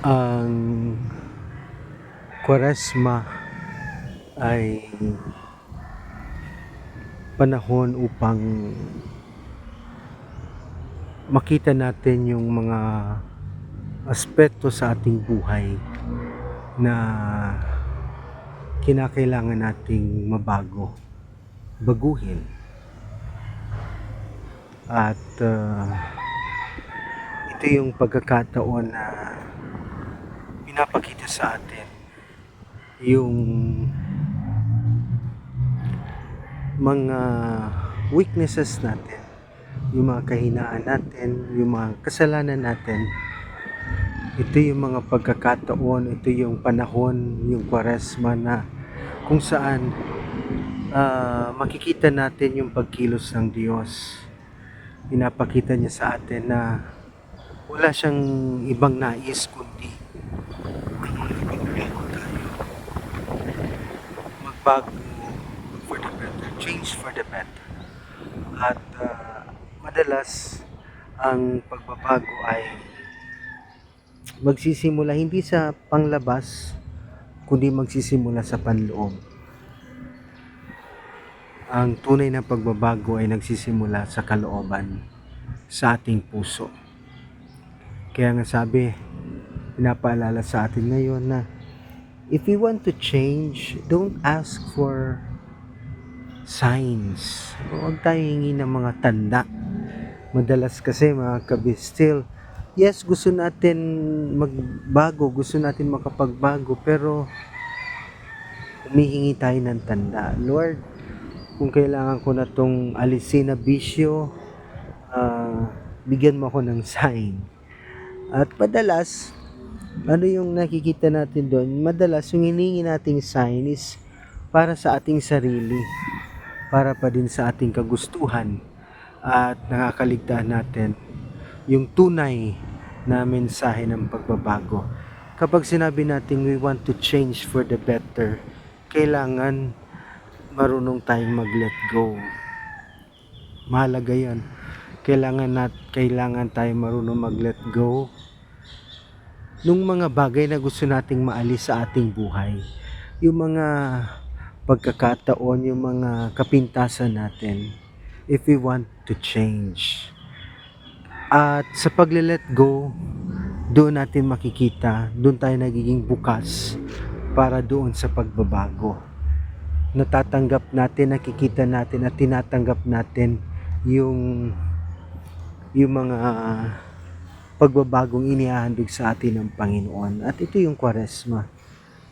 Ang Kwaresma ay panahon upang makita natin yung mga aspeto sa ating buhay na kinakailangan nating baguhin. At ito yung pagkakataon na pinapakita sa atin yung mga weaknesses natin, yung mga kahinaan natin, yung mga kasalanan natin. Ito yung mga pagkakataon, ito yung panahon, yung Kwaresma na kung saan makikita natin yung pagkilos ng Diyos. Pinapakita niya sa atin na wala siyang ibang nais kundi magbago for the better, change for the better. At madalas ang pagbabago ay magsisimula hindi sa panglabas kundi magsisimula sa panloob. Ang tunay na pagbabago ay nagsisimula sa kalooban, sa ating puso. Kaya nga sabi, pinapaalala sa atin ngayon na if you want to change, don't ask for signs. Huwag tayo hingi ng mga tanda. Madalas kasi mga kabistil, yes, gusto natin magbago, gusto natin makapagbago, pero humihingi tayo ng tanda. Lord, kung kailangan ko na tong alisin na bisyo, bigyan mo ako ng sign. At madalas, ano yung nakikita natin doon? Madalas, yung hiningi nating sign is para sa ating sarili, para pa din sa ating kagustuhan, at nakakaligtaan natin yung tunay na mensahe ng pagbabago. Kapag sinabi natin we want to change for the better, kailangan marunong tayong mag-let go. Mahalaga yan. Kailangan tayong marunong mag-let go nung mga bagay na gusto nating maalis sa ating buhay. Yung mga pagkakataon, yung mga kapintasan natin, if we want to change. At sa pagle-let go, doon natin makikita, doon tayo nagiging bukas para doon sa pagbabago. Natatanggap natin, nakikita natin at tinatanggap natin yung mga pagbabagong inihahandog sa atin ng Panginoon. At ito yung Kwaresma.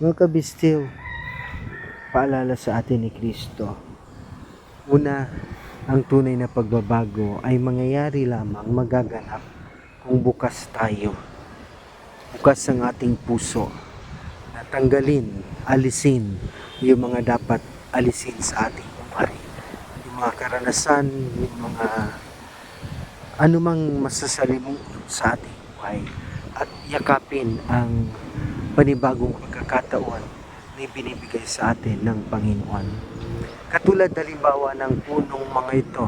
Mga kabistil, paalala sa atin ni Kristo. Una, ang tunay na pagbabago ay mangyayari lamang, magaganap kung bukas tayo. Bukas ang ating puso na tanggalin, alisin yung mga dapat alisin sa ating buhay. Yung mga karanasan, yung mga anumang masasalimuot sa ating buhay, at yakapin ang panibagong pagkakataon na binibigay sa atin ng Panginoon. Katulad halimbawa ng punong mga ito,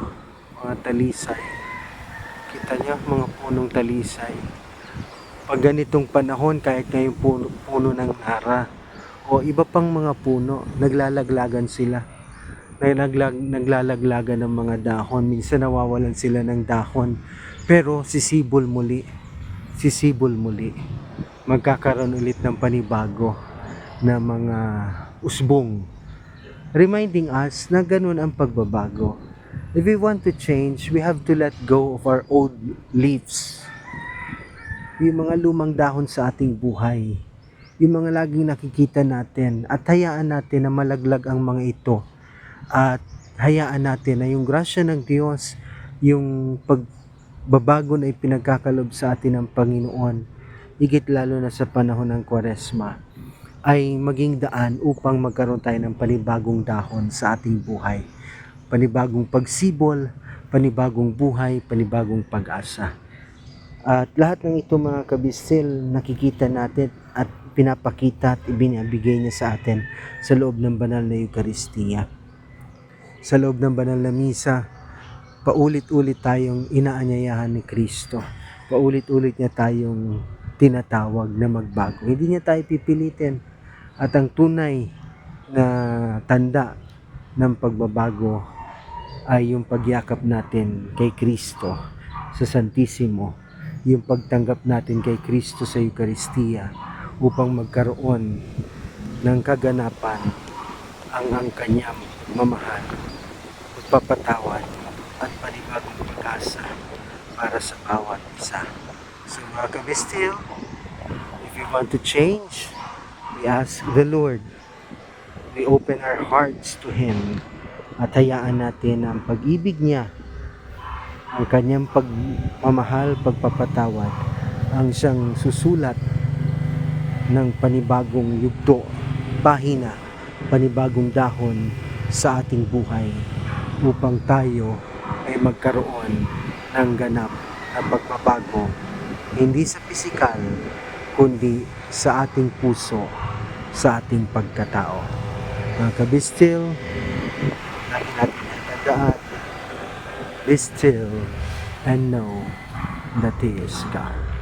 mga talisay. Kita niyo, mga punong talisay. Pag ganitong panahon, kahit ngayong puno ng nara o iba pang mga puno, naglalaglagan sila. Naglalaglagan ng mga dahon. Minsan nawawalan sila ng dahon. Pero sisibol muli. Magkakaroon ulit ng panibago na mga usbong. Reminding us na ganun ang pagbabago. If we want to change, we have to let go of our old leaves. Yung mga lumang dahon sa ating buhay. Yung mga laging nakikita natin, at hayaan natin na malaglag ang mga ito. At hayaan natin na yung grasya ng Diyos, yung pagbabago na ipinagkakalob sa atin ng Panginoon, higit lalo na sa panahon ng Kwaresma, ay maging daan upang magkaroon tayo ng panibagong dahon sa ating buhay. Panibagong pagsibol, panibagong buhay, panibagong pag-asa. At lahat ng ito mga kabistil, nakikita natin at pinapakita at ibinibigay niya sa atin sa loob ng banal na Eucharistia. Sa loob ng banal na misa, paulit-ulit tayong inaanyayahan ni Kristo. Paulit-ulit niya tayong tinatawag na magbago. Hindi niya tayo pipilitin. At ang tunay na tanda ng pagbabago ay yung pagyakap natin kay Kristo sa Santisimo, yung pagtanggap natin kay Kristo sa Eucharistia upang magkaroon ng kaganapan ang kanyang mamahal, pagpapatawad at panibagong pag-asa para sa bawat isa. So mga kabistil, if you want to change, we ask the Lord. We open our hearts to Him at hayaan natin ang pag-ibig niya, ang kanyang pagmamahal, pagpapatawad, ang siyang susulat ng panibagong yugto, pahina, panibagong dahon sa ating buhay upang tayo ay magkaroon ng ganap na pagbabago, hindi sa pisikal, kundi sa ating puso, sa ating pagkatao. Mga kabistil, lagi natin natandaan, be still and know that He is God.